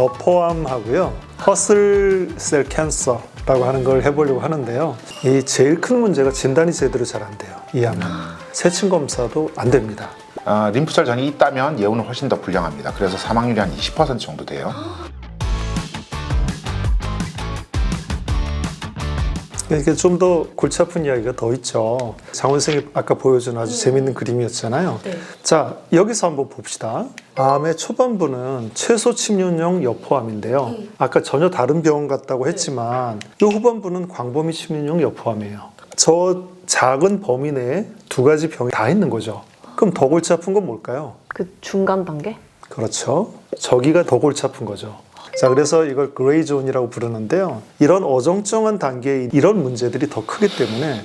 여포암하고요, 허슬셀 캔서라고 하는 걸 해보려고 하는데요. 이 제일 큰 문제가 진단이 제대로 잘 안 돼요. 이 암은 세층 검사도 안 됩니다. 림프절 전이 있다면 예후는 훨씬 더 불량합니다. 그래서 사망률이 한 20% 정도 돼요. 이렇게 좀 더 골치 아픈 이야기가 더 있죠. 장 원생이 아까 보여준 아주 재밌는 그림이었잖아요. 네. 자, 여기서 한번 봅시다. 암의 초반부는 최소 침륜형 여포암인데요. 아까 전혀 다른 병원 같다고 했지만 이 후반부는 광범위 침륜형 여포암이에요. 저 작은 범위 내에 두 가지 병이 다 있는 거죠. 그럼 더 골치 아픈 건 뭘까요? 그 중간 단계? 그렇죠. 저기가 더 골치 아픈 거죠. 자, 그래서 이걸 그레이 존이라고 부르는데요. 이런 어정쩡한 단계에 이런 문제들이 더 크기 때문에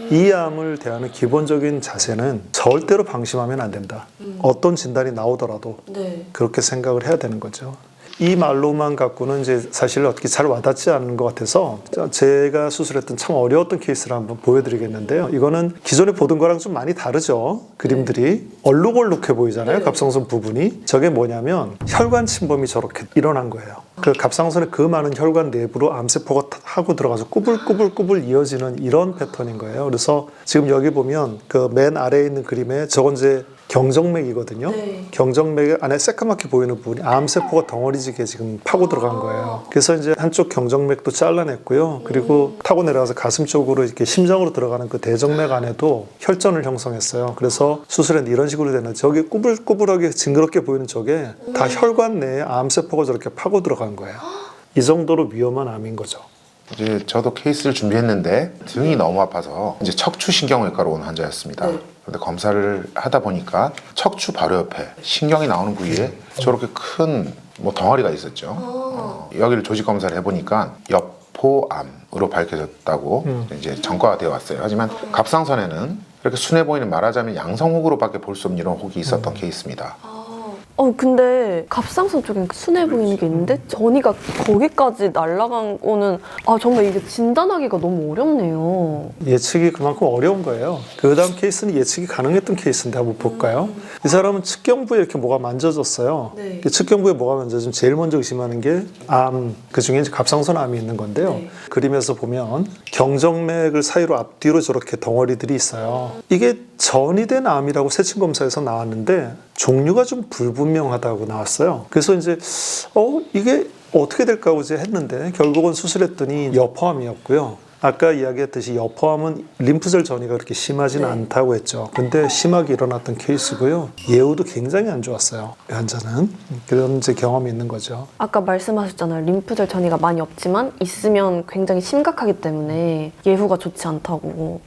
이 암을 대하는 기본적인 자세는 절대로 방심하면 안 된다. 어떤 진단이 나오더라도 네. 그렇게 생각을 해야 되는 거죠. 이 말로만 갖고는 이제 사실 어떻게 잘 와닿지 않는 것 같아서 제가 수술했던 참 어려웠던 케이스를 한번 보여드리겠는데요. 이거는 기존에 보던 거랑 좀 많이 다르죠. 그림들이 얼룩얼룩해 보이잖아요. 네. 갑상선 부분이. 저게 뭐냐면 혈관 침범이 저렇게 일어난 거예요. 그 갑상선에 그 많은 혈관 내부로 암세포가 하고 들어가서 꾸불꾸불꾸불 이어지는 이런 패턴인 거예요. 그래서 지금 여기 보면 그 맨 아래에 있는 그림에 저건 이제 경정맥이거든요. 네. 경정맥 안에 새까맣게 보이는 부분이 암세포가 덩어리지게 지금 파고 들어간 거예요. 그래서 이제 한쪽 경정맥도 잘라냈고요. 그리고 타고 내려가서 가슴 쪽으로 이렇게 심장으로 들어가는 그 대정맥 안에도 혈전을 형성했어요. 그래서 수술은 이런 식으로 되는, 저기 꾸불꾸불하게 징그럽게 보이는 저게 다 혈관 내에 암세포가 저렇게 파고 들어간 거예요. 이 정도로 위험한 암인 거죠. 이제 저도 케이스를 준비했는데 등이 너무 아파서 이제 척추신경외과로 온 환자였습니다. 네. 근데 검사를 하다 보니까 척추 바로 옆에 신경이 나오는 부위에 저렇게 큰 덩어리가 있었죠. 여기를 조직 검사를 해보니까 여포암으로 밝혀졌다고 이제 전과가 되어 왔어요. 하지만 갑상선에는 이렇게 순해 보이는, 말하자면 양성혹으로밖에 볼 수 없는 이런 혹이 있었던 케이스입니다. 근데 갑상선 쪽엔 순해 보이는 게 있는데 전이가 거기까지 날아간 거는 정말 이게 진단하기가 너무 어렵네요. 예측이 그만큼 어려운 거예요. 그 다음 케이스는 예측이 가능했던 케이스인데 한번 볼까요? 이 사람은 측경부에 이렇게 뭐가 만져졌어요. 네. 측경부에 뭐가 만져지면 제일 먼저 의심하는 게 암, 그 중에 이제 갑상선 암이 있는 건데요. 네. 그림에서 보면 경정맥을 사이로 앞뒤로 저렇게 덩어리들이 있어요. 이게 전이 된 암이라고 세층 검사에서 나왔는데 종류가 좀 불분명하다고 나왔어요. 그래서 이제 이게 어떻게 될까 하고 이제 했는데 결국은 수술했더니 여포암이었고요. 아까 이야기했듯이 여포암은 림프절 전이가 그렇게 심하지는 않다고 했죠. 근데 심하게 일어났던 케이스고요. 예후도 굉장히 안 좋았어요. 이 환자는. 그런 이제 경험이 있는 거죠. 아까 말씀하셨잖아요. 림프절 전이가 많이 없지만 있으면 굉장히 심각하기 때문에 예후가 좋지 않다고.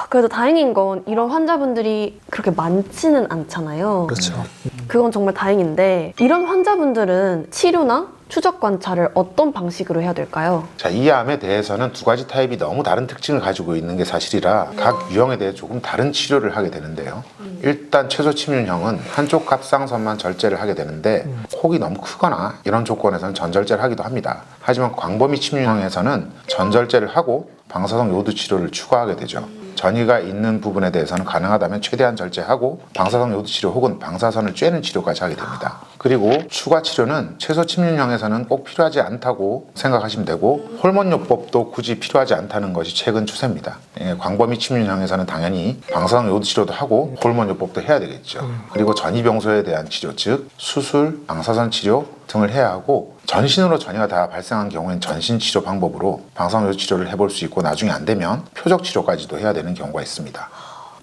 그래도 다행인 건 이런 환자분들이 그렇게 많지는 않잖아요. 그렇죠. 그건 정말 다행인데 이런 환자분들은 치료나 추적 관찰을 어떤 방식으로 해야 될까요? 자, 이 암에 대해서는 두 가지 타입이 너무 다른 특징을 가지고 있는 게 사실이라 각 유형에 대해 조금 다른 치료를 하게 되는데요. 일단 최소 침륜형은 한쪽 갑상선만 절제를 하게 되는데 혹이 너무 크거나 이런 조건에서는 전절제를 하기도 합니다. 하지만 광범위 침륜형에서는 전절제를 하고 방사성 요드 치료를 추가하게 되죠. 전이가 있는 부분에 대해서는 가능하다면 최대한 절제하고 방사성 요드 치료 혹은 방사선을 쬐는 치료까지 하게 됩니다. 그리고 추가 치료는 최소 침륜형에서는 꼭 필요하지 않다고 생각하시면 되고 호르몬요법도 굳이 필요하지 않다는 것이 최근 추세입니다. 광범위 침륜형에서는 당연히 방사성 요드 치료도 하고 호르몬요법도 해야 되겠죠. 그리고 전이병소에 대한 치료, 즉 수술, 방사선 치료 등을 해야 하고 전신으로 전이가 다 발생한 경우엔 전신 치료 방법으로 방사선 요드 치료를 해볼 수 있고 나중에 안 되면 표적 치료까지도 해야 되는 경우가 있습니다.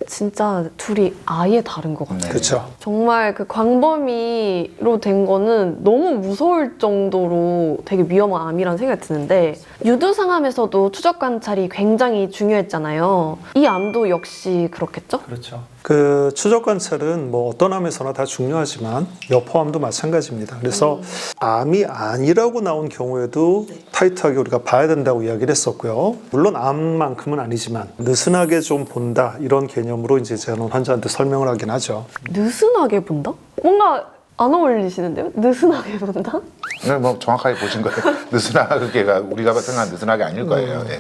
진짜 둘이 아예 다른 것 같아요. 그렇죠. 정말 그 광범위로 된 거는 너무 무서울 정도로 되게 위험한 암이라는 생각이 드는데 유두상암에서도 추적 관찰이 굉장히 중요했잖아요. 이 암도 역시 그렇겠죠? 그렇죠. 그 추적 관찰은 뭐 어떤 암에서나 다 중요하지만 여포암도 마찬가지입니다. 그래서 암이 아니라고 나온 경우에도 타이트하게 우리가 봐야 된다고 이야기를 했었고요. 물론 암만큼은 아니지만 느슨하게 좀 본다 이런 개념으로 이제 저는 환자한테 설명을 하긴 하죠. 느슨하게 본다? 뭔가 안 어울리시는데요? 느슨하게 본다? 네, 뭐 정확하게 보신 거예요. 느슨하게가 우리가 생각하는 느슨하게 아닐 거예요. 네.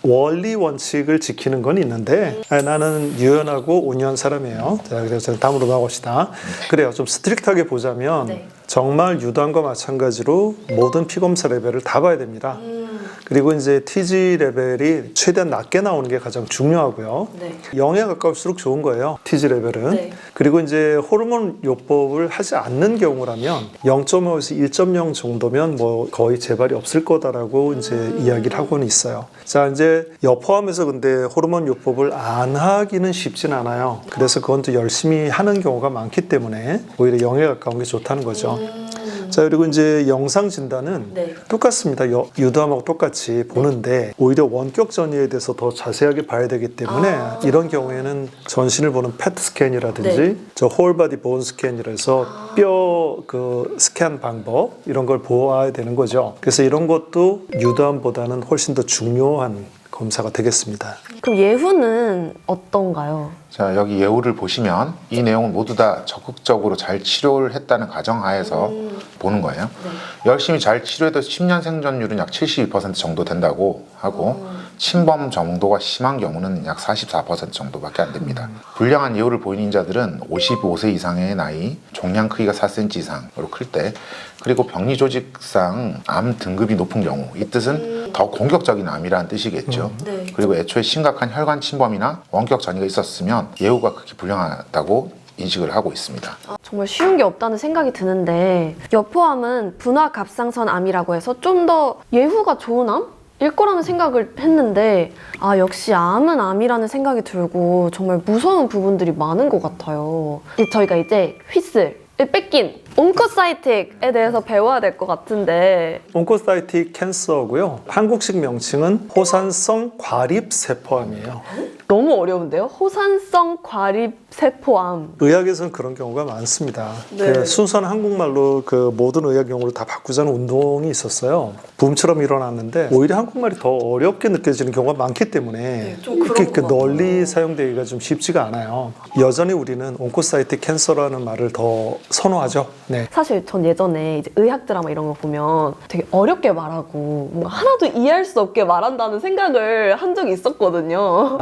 원리 원칙을 지키는 건 있는데 나는 유연하고 온유한 사람이에요. 자, 그래서 다음으로 나갑시다. 그래요. 좀 스트릭트하게 보자면 정말 유도암과 마찬가지로 모든 피검사 레벨을 다 봐야 됩니다. 그리고 이제 TG 레벨이 최대한 낮게 나오는 게 가장 중요하고요. 네. 0에 가까울수록 좋은 거예요. TG 레벨은. 네. 그리고 이제 호르몬 요법을 하지 않는 경우라면 0.5에서 1.0 정도면 뭐 거의 재발이 없을 거다라고 이제 이야기를 하고는 있어요. 자, 이제 여포함에서 근데 호르몬 요법을 안 하기는 쉽진 않아요. 그래서 그건 또 열심히 하는 경우가 많기 때문에 오히려 0에 가까운 게 좋다는 거죠. 자, 그리고 이제 영상 진단은 네. 똑같습니다. 유도암하고 똑같이 보는데 오히려 원격 전이에 대해서 더 자세하게 봐야 되기 때문에 이런 경우에는 전신을 보는 PET 스캔이라든지 네. 저 홀바디 본 스캔이라서 뼈 그 스캔 방법 이런 걸 보아야 되는 거죠. 그래서 이런 것도 유도암보다는 훨씬 더 중요한 검사가 되겠습니다. 그럼 예후는 어떤가요? 자, 여기 예후를 보시면 이 내용은 모두 다 적극적으로 잘 치료를 했다는 가정하에서 보는 거예요. 열심히 잘 치료해도 10년 생존율은 약 72% 정도 된다고 하고 침범 정도가 심한 경우는 약 44% 정도밖에 안 됩니다. 불량한 예후를 보이는 인자들은 55세 이상의 나이, 종양 크기가 4cm 이상으로 클 때, 그리고 병리 조직상 암 등급이 높은 경우, 이 뜻은 더 공격적인 암이라는 뜻이겠죠. 네. 그리고 애초에 심각한 혈관 침범이나 원격 전이가 있었으면 예후가 극히 불량하다고 인식을 하고 있습니다. 정말 쉬운 게 없다는 생각이 드는데 여포암은 분화갑상선 암이라고 해서 좀 더 예후가 좋은 암일 거라는 생각을 했는데 역시 암은 암이라는 생각이 들고 정말 무서운 부분들이 많은 것 같아요. 저희가 이제 휘슬 뺏긴 온코사이틱에 대해서 배워야 될 것 같은데 온코사이틱 캔서고요. 한국식 명칭은 호산성 과립세포암이에요. 너무 어려운데요? 호산성 과립세포암. 의학에서는 그런 경우가 많습니다. 네. 그 순수한 한국말로 그 모든 의학 용어를 다 바꾸자는 운동이 있었어요. 붐처럼 일어났는데 오히려 한국말이 더 어렵게 느껴지는 경우가 많기 때문에 좀 그런 이렇게 것 같아요. 널리 사용되기가 좀 쉽지가 않아요. 여전히 우리는 온코사이틱 캔서라는 말을 더 선호하죠. 네. 사실 전 예전에 이제 의학 드라마 이런 거 보면 되게 어렵게 말하고 뭔가 하나도 이해할 수 없게 말한다는 생각을 한 적이 있었거든요.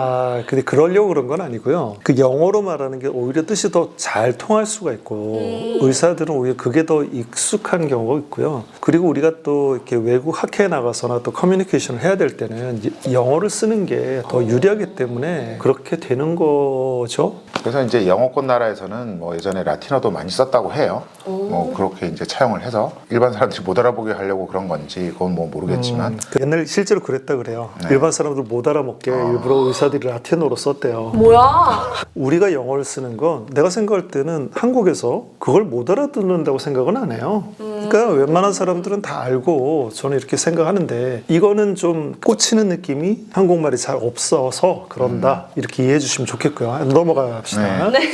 근데 그러려고 그런 건 아니고요. 그 영어로 말하는 게 오히려 뜻이 더 잘 통할 수가 있고 의사들은 오히려 그게 더 익숙한 경우가 있고요. 그리고 우리가 또 이렇게 외국 학회에 나가서나 또 커뮤니케이션을 해야 될 때는 영어를 쓰는 게 더 유리하기 때문에 그렇게 되는 거죠. 그래서 이제 영어권 나라에서는 뭐 예전에 라틴어도 많이 썼다고 해요. 뭐 그렇게 이제 차용을 해서 일반 사람들이 못 알아보게 하려고 그런 건지 그건 뭐 모르겠지만 옛날 실제로 그랬다 그래요. 네. 일반 사람들 못 알아먹게 일부러 의사들이 라틴어로 썼대요. 뭐야? 우리가 영어를 쓰는 건 내가 생각할 때는 한국에서 그걸 못 알아듣는다고 생각은 안 해요. 그러니까 웬만한 사람들은 다 알고 저는 이렇게 생각하는데 이거는 좀 꽂히는 느낌이 한국말이 잘 없어서 그런다. 이렇게 이해해 주시면 좋겠고요. 넘어가 봅시다. 네.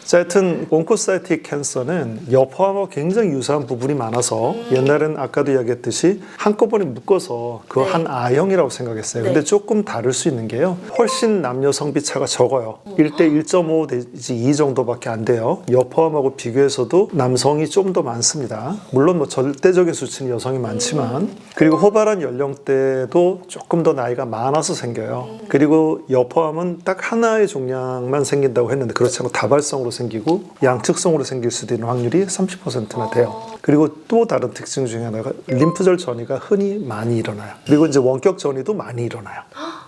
자, 하여튼 온코사이틱 캔서는 여포암과 굉장히 유사한 부분이 많아서 옛날엔 아까도 이야기했듯이 한꺼번에 묶어서 그 네. 한 A형이라고 생각했어요. 네. 근데 조금 다를 수 있는 게요. 훨씬 남녀 성비 차가 적어요. 1대 1.5 내지 2 정도밖에 안 돼요. 여포암하고 비교해서도 남성이 좀 더 많습니다. 물론 뭐 절대적인 수치는 여성이 많지만 그리고 호발한 연령대도 조금 더 나이가 많아서 생겨요. 그리고 여포암은 딱 하나의 종양만 생긴다고 했는데 그렇지 않고 다발성으로 생기고 양측성으로 생길 수도 있는 확률이 30%나 돼요. 그리고 또 다른 특징 중에 하나가 림프절 전이가 흔히 많이 일어나요. 그리고 이제 원격 전이도 많이 일어나요.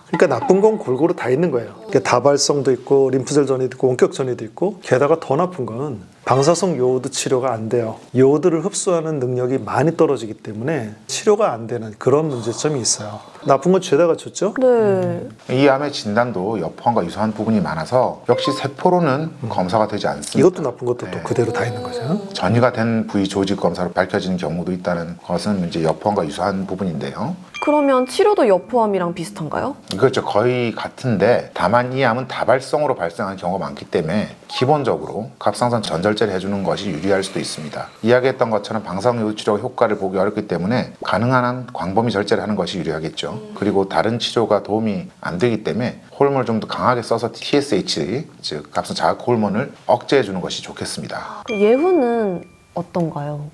그러니까 나쁜 건 골고루 다 있는 거예요. 그러니까 다발성도 있고 림프절 전이도 있고 원격 전이도 있고 게다가 더 나쁜 건 방사성 요오드 치료가 안 돼요. 요오드를 흡수하는 능력이 많이 떨어지기 때문에 치료가 안 되는 그런 문제점이 있어요. 나쁜 건 죄다 갖췄죠? 네. 이 암의 진단도 여포암과 유사한 부분이 많아서 역시 세포로는 검사가 되지 않습니다. 이것도 나쁜 것도 또 네. 그대로 다 있는 거죠. 전이가 된 부위 조직 검사로 밝혀지는 경우도 있다는 것은 이제 여포암과 유사한 부분인데요. 그러면 치료도 여포암이랑 비슷한가요? 그렇죠. 거의 같은데 다만 이 암은 다발성으로 발생하는 경우가 많기 때문에 기본적으로 갑상선 전절제를 해주는 것이 유리할 수도 있습니다. 이야기했던 것처럼 방사선 치료 효과를 보기 어렵기 때문에 가능한 한 광범위 절제를 하는 것이 유리하겠죠. 그리고 다른 치료가 도움이 안 되기 때문에 호르몬을 좀 더 강하게 써서 TSH, 즉 갑상 자극 호르몬을 억제해 주는 것이 좋겠습니다. 그 예후는 어떤가요?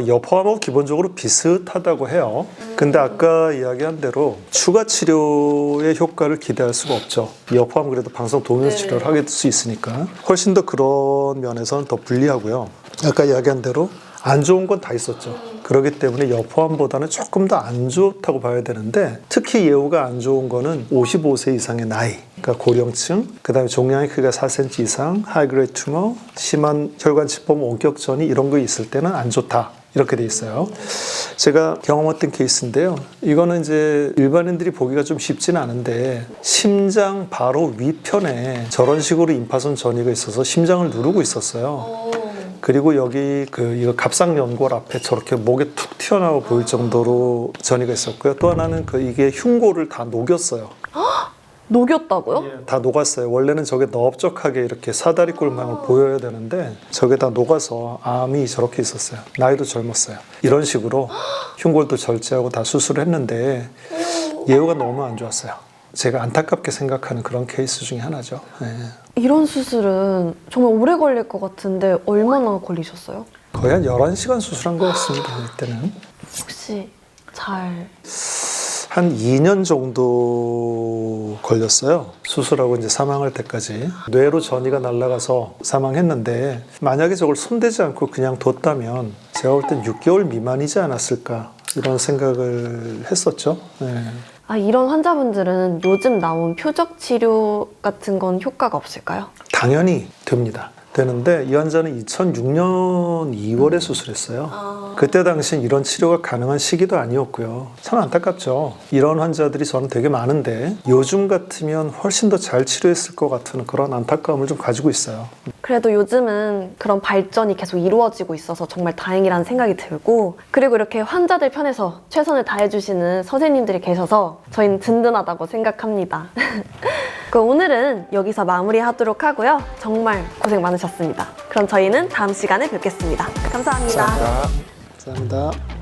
여포암하고 기본적으로 비슷하다고 해요. 근데 아까 이야기한 대로 추가 치료의 효과를 기대할 수가 없죠. 여포암 그래도 방사선 동요소 치료를 하게 될 수 있으니까 훨씬 더 그런 면에서는 더 불리하고요. 아까 이야기한 대로 안 좋은 건 다 있었죠. 그렇기 때문에 여포암보다는 조금 더 안 좋다고 봐야 되는데 특히 예후가 안 좋은 거는 55세 이상의 나이, 그러니까 고령층, 그 다음에 종양의 크기가 4cm 이상, 하이그레이드 튜머, 심한 혈관 침범, 원격전이 이런 거 있을 때는 안 좋다. 이렇게 돼 있어요. 제가 경험했던 케이스인데요. 이거는 이제 일반인들이 보기가 좀 쉽지는 않은데 심장 바로 위편에 저런 식으로 임파선 전이가 있어서 심장을 누르고 있었어요. 그리고 여기 이거 갑상연골 앞에 저렇게 목에 툭 튀어나와 보일 정도로 전이가 있었고요. 또 하나는 이게 흉골을 다 녹였어요. 녹였다고요? 다 녹았어요. 원래는 저게 넓적하게 이렇게 사다리꼴망을 보여야 되는데 저게 다 녹아서 암이 저렇게 있었어요. 나이도 젊었어요. 이런 식으로 흉골도 절제하고 다 수술을 했는데 예후가 너무 안 좋았어요. 제가 안타깝게 생각하는 그런 케이스 중에 하나죠. 네. 이런 수술은 정말 오래 걸릴 것 같은데 얼마나 걸리셨어요? 거의 한 11시간 수술한 것 같습니다. 이때는. 혹시 한 2년 정도 걸렸어요. 수술하고 이제 사망할 때까지. 뇌로 전이가 날아가서 사망했는데 만약에 저걸 손대지 않고 그냥 뒀다면 제가 볼 땐 6개월 미만이지 않았을까 이런 생각을 했었죠. 네. 이런 환자분들은 요즘 나온 표적 치료 같은 건 효과가 없을까요? 당연히 됩니다. 되는데 이 환자는 2006년 2월에 수술했어요. 그때 당시엔 이런 치료가 가능한 시기도 아니었고요. 참 안타깝죠. 이런 환자들이 저는 되게 많은데 요즘 같으면 훨씬 더 잘 치료했을 것 같은 그런 안타까움을 좀 가지고 있어요. 그래도 요즘은 그런 발전이 계속 이루어지고 있어서 정말 다행이라는 생각이 들고, 그리고 이렇게 환자들 편에서 최선을 다해주시는 선생님들이 계셔서 저희는 든든하다고 생각합니다. 그럼 오늘은 여기서 마무리하도록 하고요. 정말 고생 많으셨습니다. 그럼 저희는 다음 시간에 뵙겠습니다. 감사합니다. 감사합니다.